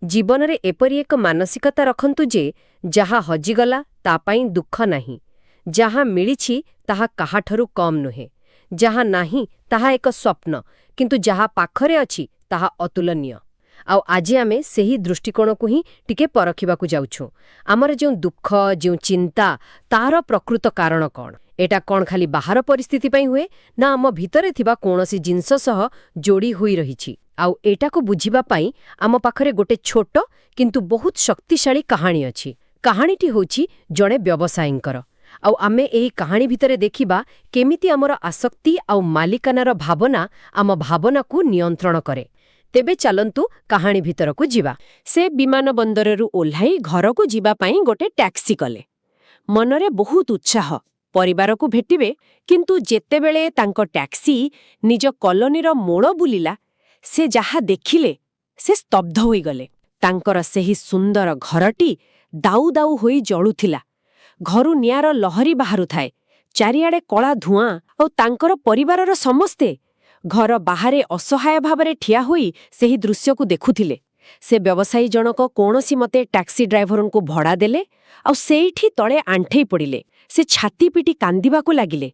ଜୀବନରେ ଏପରି ଏକ ମାନସିକତା ରଖନ୍ତୁ ଯେ ଯାହା ହଜିଗଲା ତା ପାଇଁ ଦୁଃଖ ନାହିଁ, ଯାହା ମିଳିଛି ତାହା କାହାଠାରୁ କମ୍ ନୁହେଁ, ଯାହା ନାହିଁ ତାହା ଏକ ସ୍ୱପ୍ନ, କିନ୍ତୁ ଯାହା ପାଖରେ ଅଛି ତାହା ଅତୁଳନୀୟ। ଆଉ ଆଜି ଆମେ ସେହି ଦୃଷ୍ଟିକୋଣକୁ ହିଁ ଟିକେ ପରଖିବାକୁ ଯାଉଛୁ। ଆମର ଯେଉଁ ଦୁଃଖ, ଯେଉଁ ଚିନ୍ତା, ତାର ପ୍ରକୃତ କାରଣ କ'ଣ? ଏଟା କ'ଣ ଖାଲି ବାହାର ପରିସ୍ଥିତି ପାଇଁ ହୁଏ, ନା ଆମ ଭିତରେ ଥିବା କୌଣସି ଜିନିଷ ସହ ଯୋଡ଼ି ହୋଇ ରହିଛି? ଆଉ ଏଟାକୁ ବୁଝିବା ପାଇଁ ଆମ ପାଖରେ ଗୋଟେ ଛୋଟ କିନ୍ତୁ ବହୁତ ଶକ୍ତିଶାଳୀ କାହାଣୀ ଅଛି। କାହାଣୀଟି ହେଉଛି ଜଣେ ବ୍ୟବସାୟୀଙ୍କର। ଆଉ ଆମେ ଏହି କାହାଣୀ ଭିତରେ ଦେଖିବା କେମିତି ଆମର ଆସକ୍ତି ଆଉ ମାଲିକାନାର ଭାବନା ଆମ ଭାବନାକୁ ନିୟନ୍ତ୍ରଣ କରେ। ତେବେ ଚାଲନ୍ତୁ କାହାଣୀ ଭିତରକୁ ଯିବା। ସେ ବିମାନ ବନ୍ଦରରୁ ଓହ୍ଲାଇ ଘରକୁ ଯିବା ପାଇଁ ଗୋଟେ ଟ୍ୟାକ୍ସି କଲେ। ମନରେ ବହୁତ ଉତ୍ସାହ, ପରିବାରକୁ ଭେଟିବେ, କିନ୍ତୁ ଯେତେବେଳେ ତାଙ୍କ ଟ୍ୟାକ୍ସି ନିଜ କଲୋନୀର ମୋଡ଼ ବୁଲିଲା, ସେ ଯାହା ଦେଖିଲେ ସେ ସ୍ତବ୍ଧ ହୋଇଗଲେ। ତାଙ୍କର ସେହି ସୁନ୍ଦର ଘରଟି ଦାଉ ଦାଉ ହୋଇ ଜଳୁଥିଲା। ଘରୁ ନିଆଁର ଲହରୀ ବାହାରୁଥାଏ, ଚାରିଆଡ଼େ କଳା ଧୂଆଁ, ଆଉ ତାଙ୍କର ପରିବାରର ସମସ୍ତେ ଘର ବାହାରେ ଅସହାୟ ଭାବରେ ଠିଆ ହୋଇ ସେହି ଦୃଶ୍ୟକୁ ଦେଖୁଥିଲେ। ସେ ବ୍ୟବସାୟୀ ଜଣକ କୌଣସି ମତେ ଟ୍ୟାକ୍ସି ଡ୍ରାଇଭରଙ୍କୁ ଭଡ଼ା ଦେଲେ ଆଉ ସେଇଠି ତଳେ ଆଣ୍ଠେଇ ପଡ଼ିଲେ। ସେ ଛାତି ପିଟି କାନ୍ଦିବାକୁ ଲାଗିଲେ।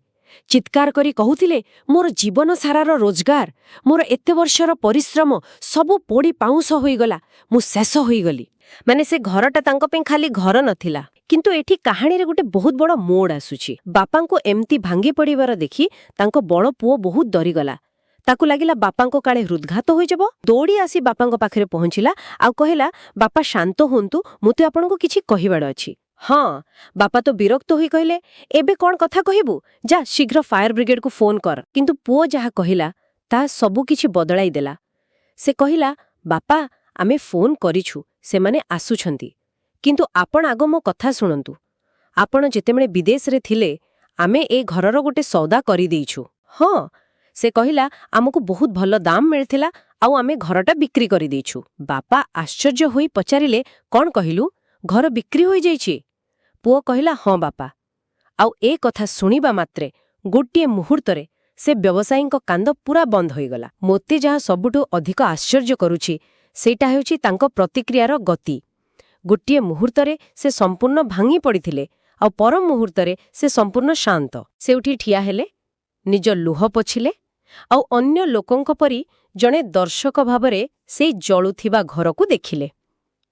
ଚିତ୍କାର କରି କହୁଥିଲେ, ମୋର ଜୀବନ ସାରାର ରୋଜଗାର, ମୋର ଏତେ ବର୍ଷର ପରିଶ୍ରମ ସବୁ ପୋଡ଼ି ପାଉଁଶ ହୋଇଗଲା, ମୁଁ ଶେଷ ହୋଇଗଲି। ମାନେ ସେ ଘରଟା ତାଙ୍କ ପାଇଁ ଖାଲି ଘର ନଥିଲା। କିନ୍ତୁ ଏଠି କାହାଣୀରେ ଗୋଟେ ବହୁତ ବଡ଼ ମୋଡ଼ ଆସୁଛି। ବାପାଙ୍କୁ ଏମିତି ଭାଙ୍ଗି ପଡ଼ିବାର ଦେଖି ତାଙ୍କ ବଡ଼ ପୁଅ ବହୁତ ଡରିଗଲା। ତାକୁ ଲାଗିଲା ବାପାଙ୍କ କାଳେ ହୃଦଘାତ ହୋଇଯିବ। ଦୌଡ଼ି ଆସି ବାପାଙ୍କ ପାଖରେ ପହଞ୍ଚିଲା ଆଉ କହିଲା, ବାପା ଶାନ୍ତ ହୁଅନ୍ତୁ, ମୋତେ ଆପଣଙ୍କୁ କିଛି କହିବାର ଅଛି। ହଁ, ବାପା ତ ବିରକ୍ତ ହୋଇ କହିଲେ, ଏବେ କ'ଣ କଥା କହିବୁ? ଯା ଶୀଘ୍ର ଫାୟାର ବ୍ରିଗେଡକୁ ଫୋନ କର। କିନ୍ତୁ ପୁଅ ଯାହା କହିଲା ତାହା ସବୁ କିଛି ବଦଳାଇ ଦେଲା। ସେ କହିଲା, ବାପା ଆମେ ଫୋନ କରିଛୁ, ସେମାନେ ଆସୁଛନ୍ତି। କିନ୍ତୁ ଆପଣ ଆଗ ମୋ କଥା ଶୁଣନ୍ତୁ। ଆପଣ ଯେତେବେଳେ ବିଦେଶରେ ଥିଲେ ଆମେ ଏ ଘରର ଗୋଟେ ସୌଦା କରିଦେଇଛୁ। ହଁ, ସେ କହିଲା, ଆମକୁ ବହୁତ ଭଲ ଦାମ ମିଳିଥିଲା ଆଉ ଆମେ ଘରଟା ବିକ୍ରି କରିଦେଇଛୁ। ବାପା ଆଶ୍ଚର୍ଯ୍ୟ ହୋଇ ପଚାରିଲେ, କ'ଣ କହିଲୁ? ଘର ବିକ୍ରି ହୋଇଯାଇଛି? ପୁଅ କହିଲା, ହଁ ବାପା। ଆଉ ଏ କଥା ଶୁଣିବା ମାତ୍ରେ ଗୋଟିଏ ମୁହୂର୍ତ୍ତରେ ସେ ବ୍ୟବସାୟୀଙ୍କ କାନ୍ଦ ପୁରା ବନ୍ଦ ହୋଇଗଲା। ମୋତେ ଯାହା ସବୁଠୁ ଅଧିକ ଆଶ୍ଚର୍ଯ୍ୟ କରୁଛି ସେଇଟା ହେଉଛି ତାଙ୍କ ପ୍ରତିକ୍ରିୟାର ଗତି। ଗୋଟିଏ ମୁହୂର୍ତ୍ତରେ ସେ ସମ୍ପୂର୍ଣ୍ଣ ଭାଙ୍ଗି ପଡ଼ିଥିଲେ ଆଉ ପର ମୁହୂର୍ତ୍ତରେ ସେ ସମ୍ପୂର୍ଣ୍ଣ ଶାନ୍ତ। ସେଉଠି ଠିଆ ହେଲେ, ନିଜ ଲୁହ ପୋଛିଲେ ଆଉ ଅନ୍ୟ ଲୋକଙ୍କ ପରି ଜଣେ ଦର୍ଶକ ଭାବରେ ସେଇ ଜଳୁଥିବା ଘରକୁ ଦେଖିଲେ।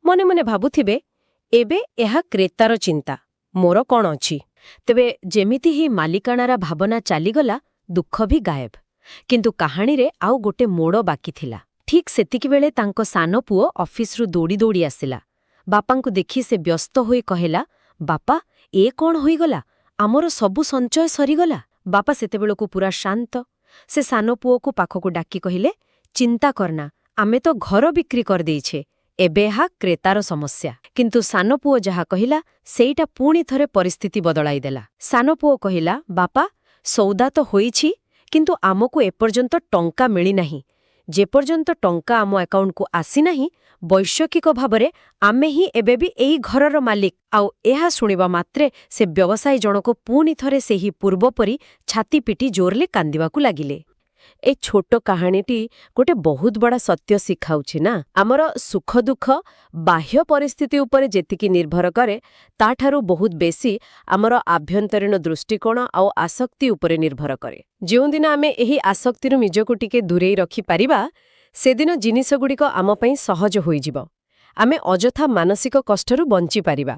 ମନେ ମନେ ଭାବୁଥିବେ, ଏବେ ଏହା କ୍ରେତାର ଚିନ୍ତା, ମୋର କ'ଣ ଅଛି? ତେବେ ଯେମିତି ହିଁ ମାଲିକାଣାର ଭାବନା ଚାଲିଗଲା, ଦୁଃଖ ବି ଗାୟବ। କିନ୍ତୁ କାହାଣୀରେ ଆଉ ଗୋଟେ ମୋଡ଼ ବାକି ଥିଲା। ଠିକ୍ ସେତିକିବେଳେ ତାଙ୍କ ସାନ ପୁଅ ଅଫିସରୁ ଦୌଡ଼ି ଦୌଡ଼ି ଆସିଲା। ବାପାଙ୍କୁ ଦେଖି ସେ ବ୍ୟସ୍ତ ହୋଇ କହିଲା, ବାପା ଏ କ'ଣ ହୋଇଗଲା? ଆମର ସବୁ ସଞ୍ଚୟ ସରିଗଲା। ବାପା ସେତେବେଳକୁ ପୁରା ଶାନ୍ତ। ସେ ସାନ ପୁଅକୁ ପାଖକୁ ଡାକି କହିଲେ, ଚିନ୍ତା କରନା, ଆମେ ତ ଘର ବିକ୍ରି କରିଦେଇଛେ, ଏବେ ଏହା କ୍ରେତାର ସମସ୍ୟା। କିନ୍ତୁ ସାନ ପୁଅ ଯାହା କହିଲା ସେଇଟା ପୁଣି ଥରେ ପରିସ୍ଥିତି ବଦଳାଇ ଦେଲା। ସାନ ପୁଅ କହିଲା, ବାପା ସୌଦା ତ ହୋଇଛି, କିନ୍ତୁ ଆମକୁ ଏପର୍ଯ୍ୟନ୍ତ ଟଙ୍କା ମିଳିନାହିଁ। ଯେପର୍ଯ୍ୟନ୍ତ ଟଙ୍କା ଆମ ଆକାଉଣ୍ଟକୁ ଆସିନାହିଁ, ବୈଷୟିକ ଭାବରେ ଆମେ ହିଁ ଏବେ ବି ଏଇ ଘରର ମାଲିକ। ଆଉ ଏହା ଶୁଣିବା ମାତ୍ରେ ସେ ବ୍ୟବସାୟୀ ଜଣକ ପୁଣି ଥରେ ସେହି ପୂର୍ବ ପରି ଛାତି ପିଟି ଜୋରରେ କାନ୍ଦିବାକୁ ଲାଗିଲେ। ଏ ଛୋଟ କାହାଣୀଟି ଗୋଟେ ବହୁତ ବଡ଼ ସତ୍ୟ ଶିଖାଉଛି ନା, ଆମର ସୁଖ ଦୁଃଖ ବାହ୍ୟ ପରିସ୍ଥିତି ଉପରେ ଯେତିକି ନିର୍ଭର କରେ ତାଠାରୁ ବହୁତ ବେଶୀ ଆମର ଆଭ୍ୟନ୍ତରୀଣ ଦୃଷ୍ଟିକୋଣ ଆଉ ଆସକ୍ତି ଉପରେ ନିର୍ଭର କରେ। ଯେଉଁଦିନ ଆମେ ଏହି ଆସକ୍ତିରୁ ନିଜକୁ ଟିକେ ଦୂରେଇ ରଖିପାରିବା, ସେଦିନ ଜିନିଷଗୁଡ଼ିକ ଆମ ପାଇଁ ସହଜ ହୋଇଯିବ। ଆମେ ଅଯଥା ମାନସିକ କଷ୍ଟରୁ ବଞ୍ଚିପାରିବା।